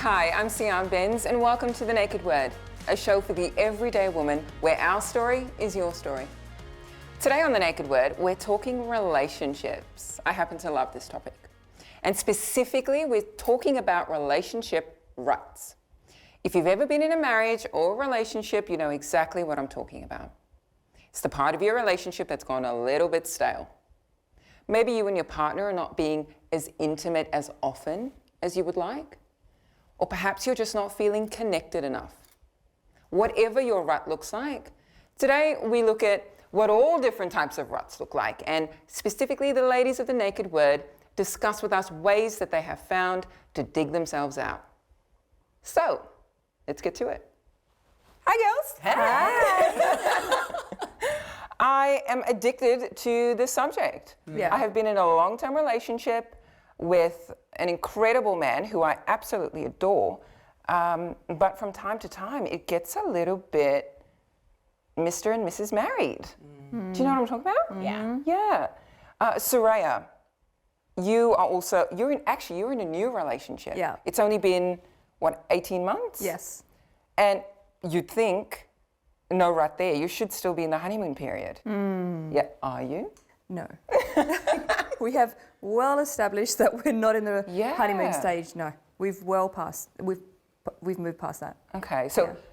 Hi, I'm Sian Benz and welcome to The Naked Word, a show for the everyday woman where our story is your story. Today on The Naked Word, we're talking relationships. I happen to love this topic. And specifically, we're talking about relationship ruts. If you've ever been in a marriage or a relationship, you know exactly what I'm talking about. It's the part of your relationship that's gone a little bit stale. Maybe you and your partner are not being as intimate as often as you would like. Or perhaps you're just not feeling connected enough. Whatever your rut looks like, today we look at what all different types of ruts look like, and specifically the ladies of The Naked Word discuss with us ways that they have found to dig themselves out. So, let's get to it. Hi girls. Hi. I am addicted to this subject. Yeah. I have been in a long-term relationship with an incredible man who I absolutely adore, but from time to time it gets a little bit Mr. and Mrs. Married. Do you know what I'm talking about? Yeah. Yeah. Soraya, you are also, you're in a new relationship. Yeah. It's only been, 18 months? Yes. And you'd think, no, right there, you should still be in the honeymoon period. Yeah, are you? No. We have well established that we're not in the honeymoon stage. No, we've moved past that. Okay,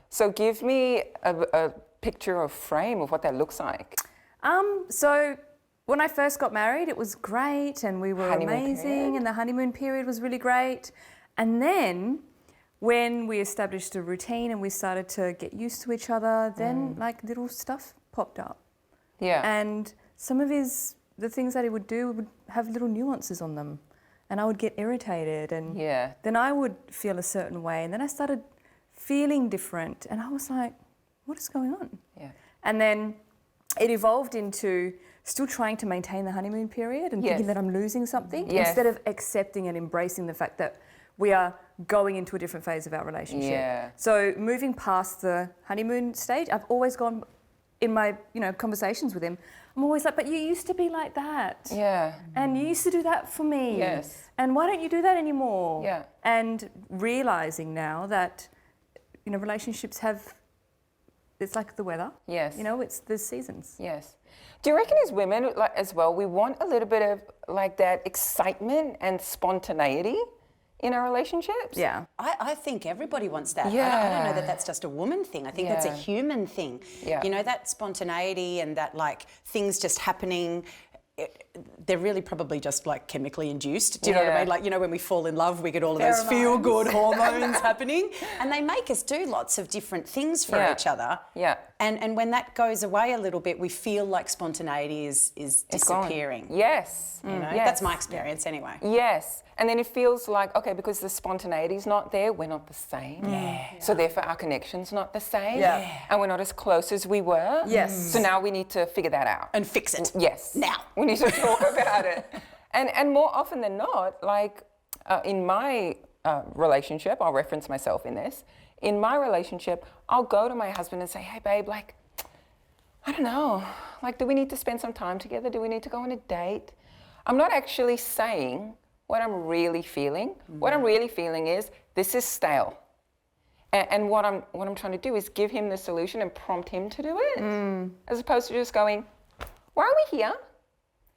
so give me a picture or frame of what that looks like. So when I first got married, it was great and we were Honeymoon amazing period. and the honeymoon period was really great. And then when we established a routine and we started to get used to each other, then like little stuff popped up. Yeah. And some of the things that he would do would have little nuances on them. And I would get irritated and then I would feel a certain way. And then I started feeling different and I was like, what is going on? Yeah. And then it evolved into still trying to maintain the honeymoon period and thinking that I'm losing something instead of accepting and embracing the fact that we are going into a different phase of our relationship. Yeah. So moving past the honeymoon stage, I've always gone in my, conversations with him, I'm always like, but you used to be like that. Yeah. And you used to do that for me. Yes. And why don't you do that anymore? Yeah. And realizing now that, relationships it's like the weather. Yes. It's the seasons. Yes. Do you reckon as women, like, as well, we want a little bit of like that excitement and spontaneity in our relationships? Yeah. I think everybody wants that. Yeah. I don't know that that's just a woman thing. I think that's a human thing. Yeah. That spontaneity and that like things just happening, they're really probably just like chemically induced. Do you know what I mean? Like, when we fall in love, we get all of those feel-good hormones happening. And they make us do lots of different things for each other. Yeah. And when that goes away a little bit, we feel like spontaneity is disappearing. Yes. Yes. That's my experience anyway. Yes. And then it feels like, okay, because the spontaneity's not there, we're not the same. Yeah. So therefore our connection's not the same. Yeah. And we're not as close as we were. Yes. So now we need to figure that out. And fix it. Yes. Now. We need to talk about it. And more often than not, like in my relationship, I'll reference myself in this, in my relationship, I'll go to my husband and say, hey babe, like, I don't know, like, do we need to spend some time together? Do we need to go on a date? I'm not actually saying what I'm really feeling. What I'm really feeling is, this is stale. And what I'm trying to do is give him the solution and prompt him to do it, as opposed to just going, why are we here?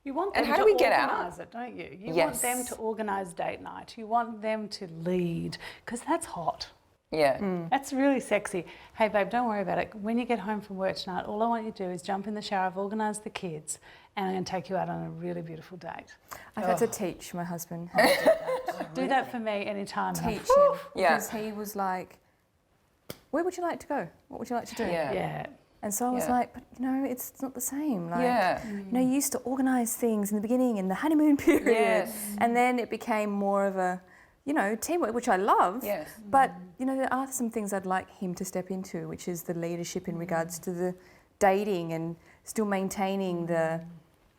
You want And them how to do we get out? organise it, don't you? You Yes. want them to organise date night. You want them to lead, because that's hot. Yeah. That's really sexy. Hey, babe, don't worry about it. When you get home from work tonight, all I want you to do is jump in the shower. I've organised the kids, and I'm going to take you out on a really beautiful date. I've had to teach my husband how to do that. Do that for me anytime. Teach him. Yeah. Because he was like, where would you like to go? What would you like to do? Yeah. Yeah. And so I was like, but it's not the same. Like, Yeah. you used to organise things in the beginning in the honeymoon period. Yes. And then it became more of a, teamwork, which I love. Yes. But, there are some things I'd like him to step into, which is the leadership in regards to the dating and still maintaining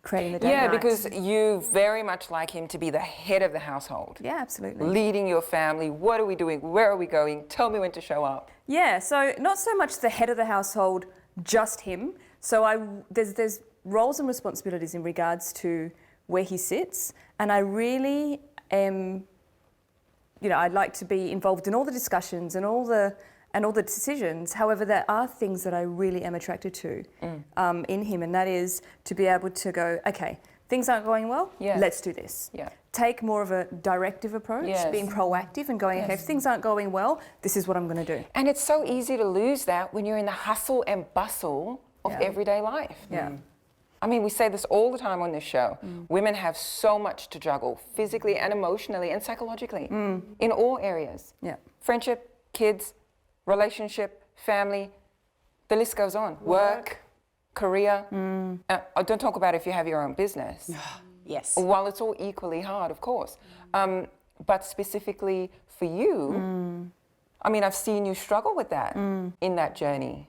creating the date Yeah, nights. because you very much like him to be the head of the household. Yeah, absolutely. Leading your family. What are we doing? Where are we going? Tell me when to show up. Yeah, so not so much the head of the household, just him. So there's roles and responsibilities in regards to where he sits, and I really am I'd like to be involved in all the discussions and all the decisions. However, there are things that I really am attracted to in him, and that is to be able to go, okay, things aren't going well, let's do this. Yeah. Take more of a directive approach, being proactive and going, okay, if things aren't going well, this is what I'm going to do. And it's so easy to lose that when you're in the hustle and bustle of everyday life. Yeah. I mean, we say this all the time on this show. Women have so much to juggle, physically and emotionally and psychologically, in all areas. Yeah. Friendship, kids, relationship, family, the list goes on. Work, career. Don't talk about if you have your own business. Yes. While it's all equally hard, of course. But specifically for you, I mean, I've seen you struggle with that in that journey.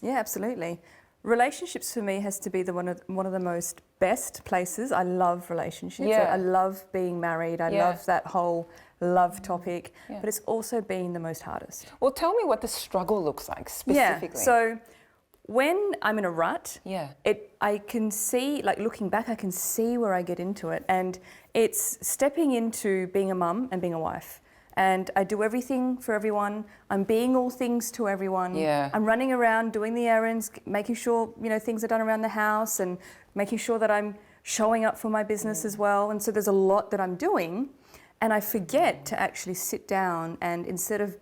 Yeah, absolutely. Relationships for me has to be one of the most best places. I love relationships. Yeah. I love being married. I love that whole love topic. Yeah. But it's also been the most hardest. Well, tell me what the struggle looks like specifically. Yeah. So when I'm in a rut, I can see, like looking back, I can see where I get into it, and it's stepping into being a mum and being a wife. And I do everything for everyone. I'm being all things to everyone. Yeah. I'm running around doing the errands, making sure things are done around the house, and making sure that I'm showing up for my business as well. And so there's a lot that I'm doing, and I forget to actually sit down and instead of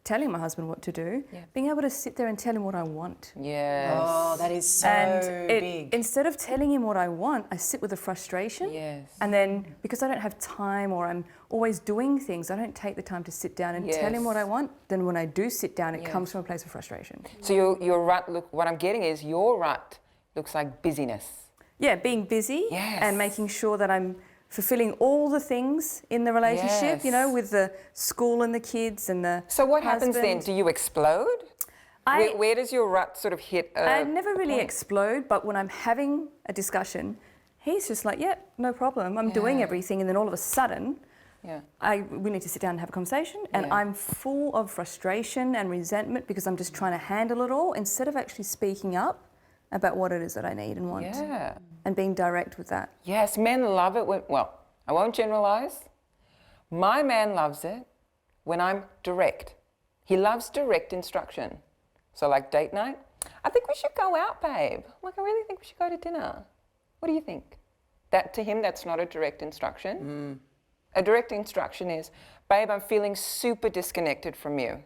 telling my husband what to do, being able to sit there and tell him what I want. Yes. Oh, that is so big. Instead of telling him what I want, I sit with the frustration. Yes. And then because I don't have time, or I'm always doing things, I don't take the time to sit down and tell him what I want. Then when I do sit down, it comes from a place of frustration. So your rut, what I'm getting is your rut looks like busyness. Yeah, being busy and making sure that I'm fulfilling all the things in the relationship, with the school and the kids and the So what happens husband. then? Do you explode? Where does your rut sort of hit I never really explode, but when I'm having a discussion, he's just like, yeah, no problem. I'm doing everything. And then all of a sudden, we need to sit down and have a conversation. And I'm full of frustration and resentment because I'm just trying to handle it all instead of actually speaking up about what it is that I need and want. Yeah. And being direct with that. Yes, men love it when, well, I won't generalize. My man loves it when I'm direct. He loves direct instruction. So like date night, I think we should go out, babe. Like, I really think we should go to dinner. What do you think? That to him, that's not a direct instruction. A direct instruction is, babe, I'm feeling super disconnected from you.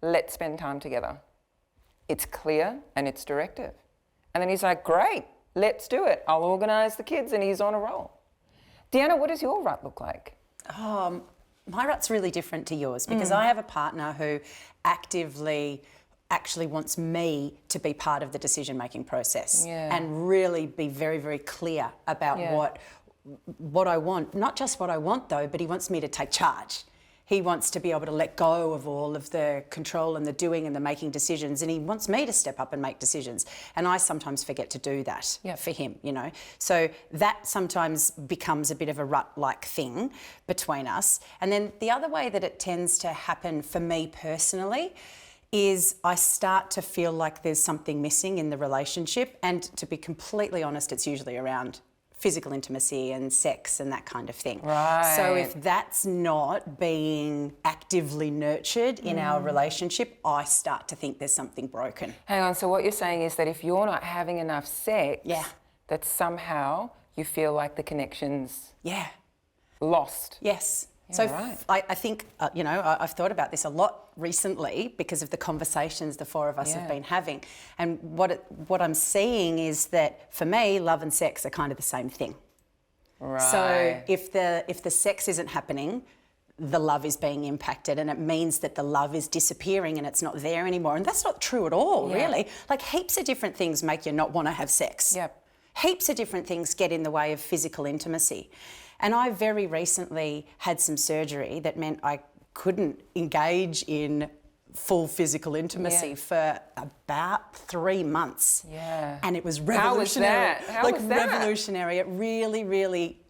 Let's spend time together. It's clear and it's directive. And then he's like, great, let's do it. I'll organise the kids, and he's on a roll. Deanna, what does your rut look like? My rut's really different to yours because I have a partner who actually wants me to be part of the decision-making process and really be very, very clear about what I want. Not just what I want, though, but he wants me to take charge. He wants to be able to let go of all of the control and the doing and the making decisions, and he wants me to step up and make decisions. And I sometimes forget to do that for him, So that sometimes becomes a bit of a rut-like thing between us. And then the other way that it tends to happen for me personally is I start to feel like there's something missing in the relationship. And to be completely honest, it's usually around physical intimacy and sex and that kind of thing. Right. So if that's not being actively nurtured in our relationship, I start to think there's something broken. Hang on, so what you're saying is that if you're not having enough sex, that somehow you feel like the connection's lost. Yes. So I think, I've thought about this a lot recently because of the conversations the four of us have been having. And what I'm seeing is that for me, love and sex are kind of the same thing. Right. So if the sex isn't happening, the love is being impacted, and it means that the love is disappearing and it's not there anymore. And that's not true at all, really. Like heaps of different things make you not want to have sex. Yep. Heaps of different things get in the way of physical intimacy. And I very recently had some surgery that meant I couldn't engage in full physical intimacy for about 3 months. Yeah. And it was revolutionary. How was that? Revolutionary. It really, really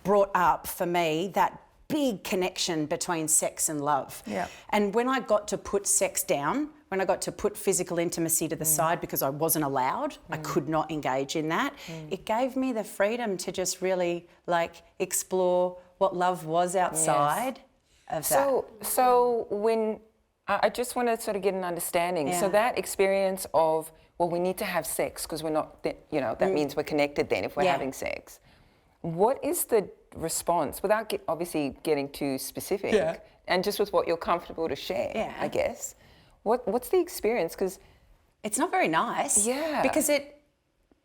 brought up for me that big connection between sex and love. Yeah. And when I got to put sex down, when I got to put physical intimacy to the side because I wasn't allowed, I could not engage in that, it gave me the freedom to just really explore what love was outside of that. So when I just want to sort of get an understanding. Yeah. So that experience of, well, we need to have sex because we're not, that means we're connected then if we're having sex. What is the response, without obviously getting too specific, and just with what you're comfortable to share, I guess, what's the experience? Because it's not very nice. Yeah. Because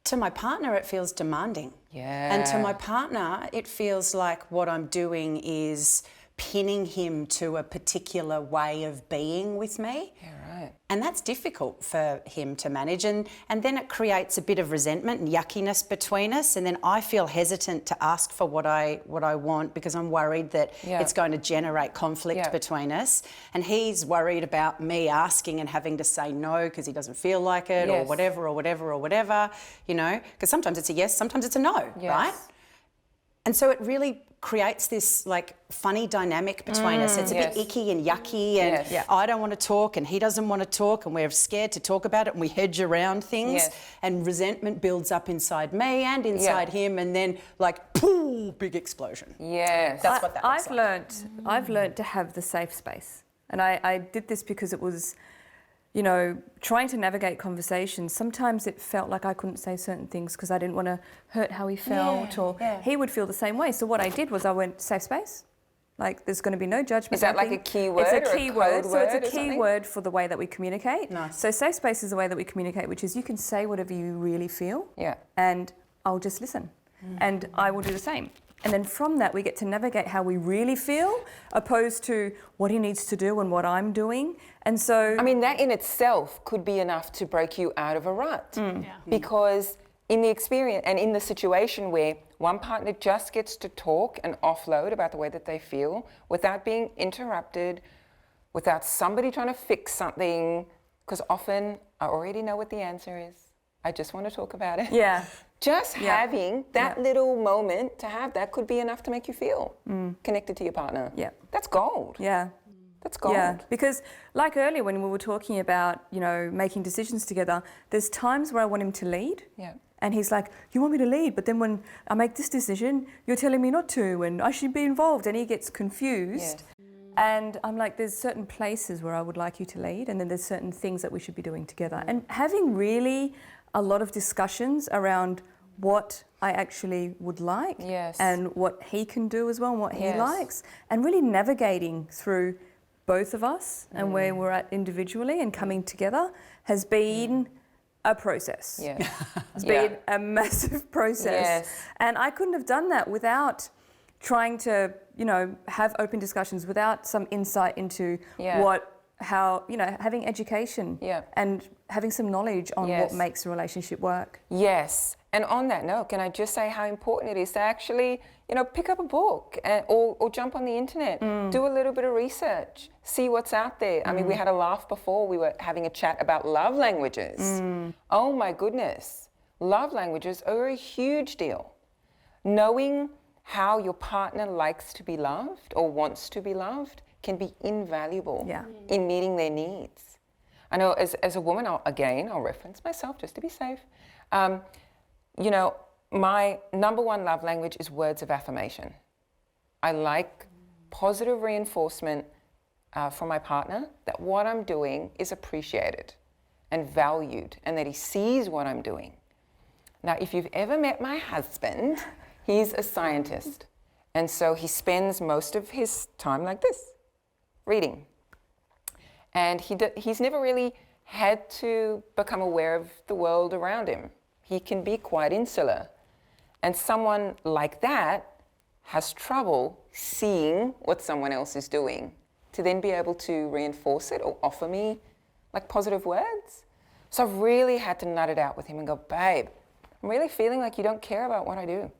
to my partner, it feels demanding. Yeah. And to my partner, it feels like what I'm doing is pinning him to a particular way of being with me. Yeah, right. And that's difficult for him to manage. And then it creates a bit of resentment and yuckiness between us. And then I feel hesitant to ask for what I want because I'm worried that it's going to generate conflict between us. And he's worried about me asking and having to say no because he doesn't feel like it or whatever, because sometimes it's a yes, sometimes it's a no, right? And so it really creates this like funny dynamic between us. It's a bit icky and yucky and I don't want to talk and he doesn't want to talk and we're scared to talk about it and we hedge around things and resentment builds up inside me and inside him and then like, pooh, big explosion. Yes. That's what that looks like. I've learnt to have the safe space. And I did this because it was, trying to navigate conversations, sometimes it felt like I couldn't say certain things because I didn't want to hurt how he felt or he would feel the same way. So what I did was I went, safe space. Like there's going to be no judgment. Is that like a key word It's a key word. So it's a key something? word for the way that we communicate. Nice. So safe space is the way that we communicate, which is you can say whatever you really feel and I'll just listen and I will do the same. And then from that, we get to navigate how we really feel, opposed to what he needs to do and what I'm doing. And so, I mean, that in itself could be enough to break you out of a rut. Because in the experience and in the situation where one partner just gets to talk and offload about the way that they feel without being interrupted, without somebody trying to fix something, because often I already know what the answer is. I just want to talk about it. yeah. Just having that little moment to have that could be enough to make you feel connected to your partner. Yeah. That's gold. Yeah. That's gold. Yeah, because like earlier when we were talking about, making decisions together, there's times where I want him to lead. Yeah. And he's like, you want me to lead, but then when I make this decision, you're telling me not to and I should be involved. And he gets confused. And I'm like, there's certain places where I would like you to lead and then there's certain things that we should be doing together. And having really a lot of discussions around what I actually would like and what he can do as well and what he likes, and really navigating through both of us and where we're at individually and coming together has been a process. Yeah. It's been a massive process. And I couldn't have done that without trying to, have open discussions, without some insight into how, having education and having some knowledge on what makes a relationship work. Yes. And on that note, can I just say how important it is to actually, pick up a book or jump on the internet, do a little bit of research, see what's out there. I mean, we had a laugh before. We were having a chat about love languages. Oh my goodness. Love languages are a huge deal. Knowing how your partner likes to be loved or wants to be loved can be invaluable in meeting their needs. I know as a woman, I'll reference myself just to be safe. My number one love language is words of affirmation. I like positive reinforcement from my partner that what I'm doing is appreciated and valued and that he sees what I'm doing. Now, if you've ever met my husband, he's a scientist. And so he spends most of his time like this, reading. And he's never really had to become aware of the world around him. He can be quite insular. And someone like that has trouble seeing what someone else is doing to then be able to reinforce it or offer me like positive words. So I've really had to nut it out with him and go, babe, I'm really feeling like you don't care about what I do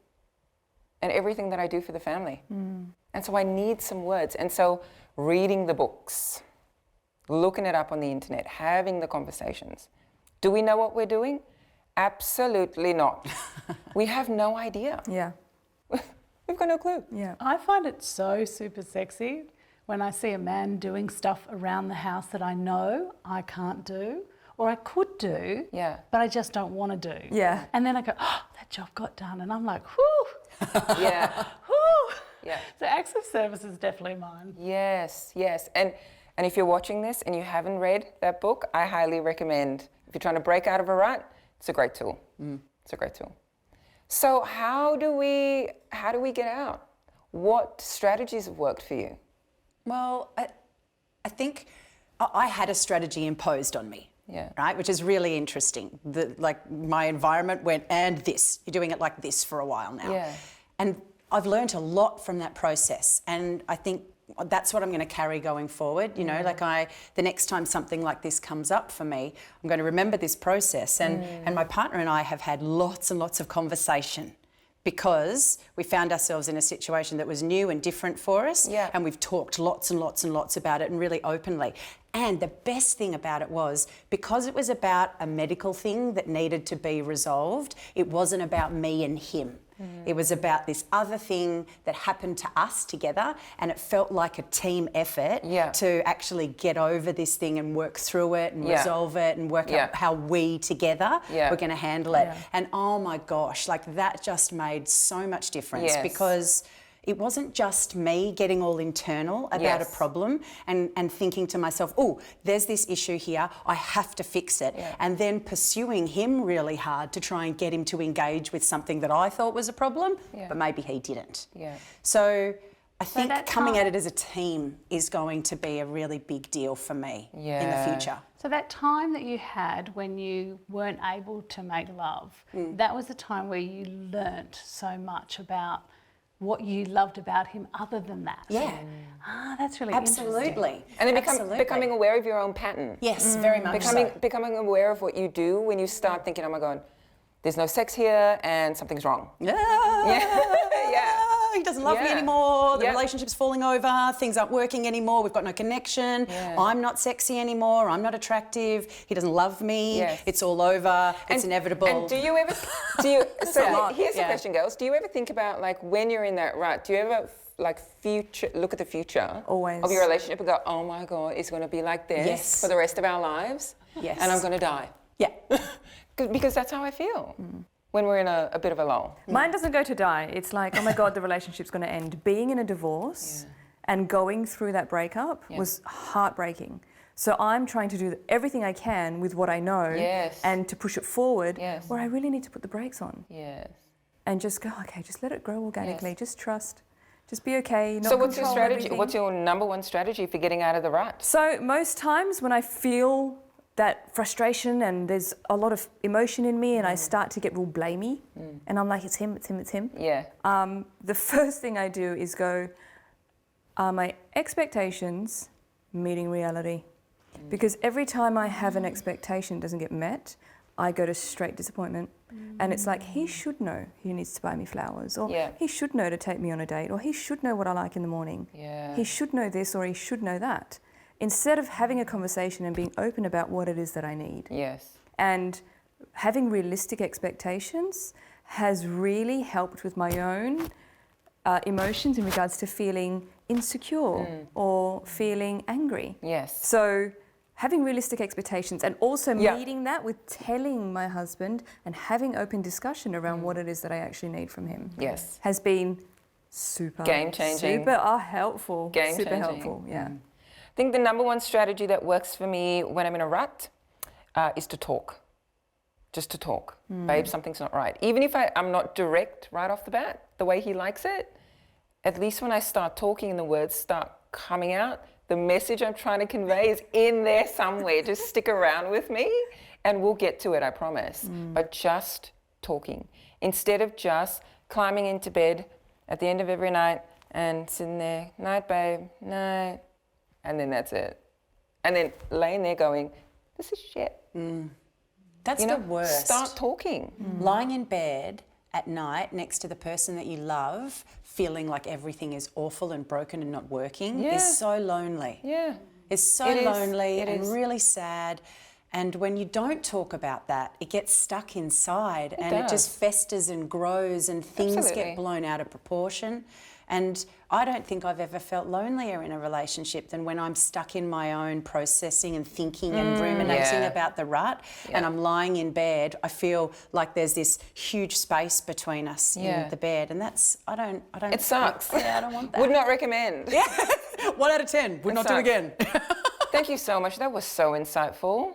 and everything that I do for the family. And so I need some words. And so reading the books, looking it up on the internet, having the conversations. Do we know what we're doing? Absolutely not. We have no idea. Yeah. We've got no clue. Yeah. I find it so super sexy when I see a man doing stuff around the house that I know I can't do or I could do, but I just don't want to do. Yeah. And then I go, oh, that job got done. And I'm like, whoo. Yeah. Whoo. Yeah. So acts of service is definitely mine. Yes, yes. And if you're watching this and you haven't read that book, I highly recommend. If you're trying to break out of a rut, it's a great tool. It's a great tool. So how do we get out? What strategies have worked for you? Well, I think I had a strategy imposed on me. Yeah. Right, which is really interesting. Like my environment went, and this, you're doing it like this for a while now. Yeah. And I've learned a lot from that process, and I think that's what I'm going to carry going forward. You know, like the next time something like this comes up for me, I'm going to remember this process. And my partner and I have had lots and lots of conversation, because we found ourselves in a situation that was new and different for us. Yeah. And we've talked lots and lots and lots about it, and really openly. And the best thing about it was, because it was about a medical thing that needed to be resolved, it wasn't about me and him. It was about this other thing that happened to us together, and it felt like a team effort to actually get over this thing and work through it and resolve it and work out how we together were going to handle it. And oh my gosh, like that just made so much difference, because it wasn't just me getting all internal about a problem and thinking to myself, oh, there's this issue here, I have to fix it. And then pursuing him really hard to try and get him to engage with something that I thought was a problem, but maybe he didn't. So I think coming at it as a team is going to be a really big deal for me in the future. So that time that you had when you weren't able to make love, that was the time where you learnt so much about what you loved about him other than that. That's really Absolutely. And then becoming aware of your own pattern. Yes, very much Becoming aware of what you do when you start thinking, oh my God, there's no sex here and something's wrong. He doesn't love me anymore, the relationship's falling over, things aren't working anymore, we've got no connection, I'm not sexy anymore, I'm not attractive, he doesn't love me, it's all over, it's inevitable. And do you ever, so here's the question, girls, do you ever think about, like, when you're in that rut, do you ever look at the future of your relationship and go, oh my God, it's going to be like this for the rest of our lives? Yes. And I'm going to die. Yeah. Because that's how I feel. When we're in a bit of a lull. Mine doesn't go to die. It's like, oh my God, the relationship's going to end. Being in a divorce and going through that breakup was heartbreaking. So I'm trying to do everything I can with what I know and to push it forward where I really need to put the brakes on. And just go, okay, just let it grow organically. Just trust. Just be okay. Not so what's your strategy? Everything. What's your number one strategy for getting out of the rut? So most times when I feel that frustration and there's a lot of emotion in me and I start to get real blamey and I'm like, it's him. The first thing I do is go, are my expectations meeting reality? Because every time I have an expectation doesn't get met, I go to straight disappointment. And it's like, he should know he needs to buy me flowers, or he should know to take me on a date, or he should know what I like in the morning. He should know this, or he should know that. Instead of having a conversation and being open about what it is that I need. And having realistic expectations has really helped with my own emotions in regards to feeling insecure or feeling angry. So having realistic expectations and also meeting that with telling my husband and having open discussion around what it is that I actually need from him has been super game-changing. Super helpful. Game-changing. Super helpful, I think the number one strategy that works for me when I'm in a rut is to talk. Just to talk. Babe, something's not right. Even if I'm not direct right off the bat, the way he likes it, at least when I start talking and the words start coming out, the message I'm trying to convey is in there somewhere. Just stick around with me and we'll get to it, I promise. But just talking. Instead of just climbing into bed at the end of every night and sitting there, night, babe, night. And then that's it. And then laying there going, this is shit. That's the worst. Start talking. Lying in bed at night next to the person that you love, feeling like everything is awful and broken and not working is so lonely. It's so lonely and really sad. And when you don't talk about that, it gets stuck inside and it just festers and grows and things get blown out of proportion. And I don't think I've ever felt lonelier in a relationship than when I'm stuck in my own processing and thinking and ruminating about the rut, and I'm lying in bed. I feel like there's this huge space between us in the bed, and that's, I don't. It sucks. Yeah, I don't want that. Would not recommend. Yeah, 1 out of 10. Would not do again. Thank you so much. That was so insightful.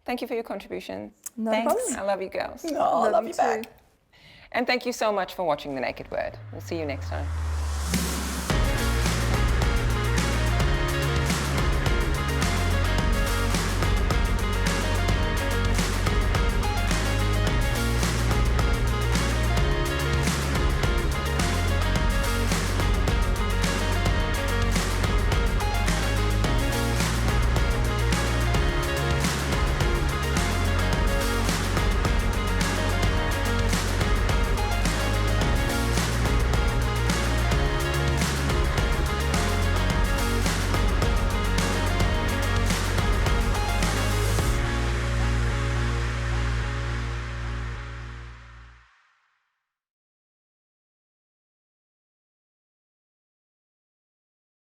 Thank you for your contribution. No Thanks. problem. I love you girls. Oh, I love you back. And thank you so much for watching The Naked Word. We'll see you next time.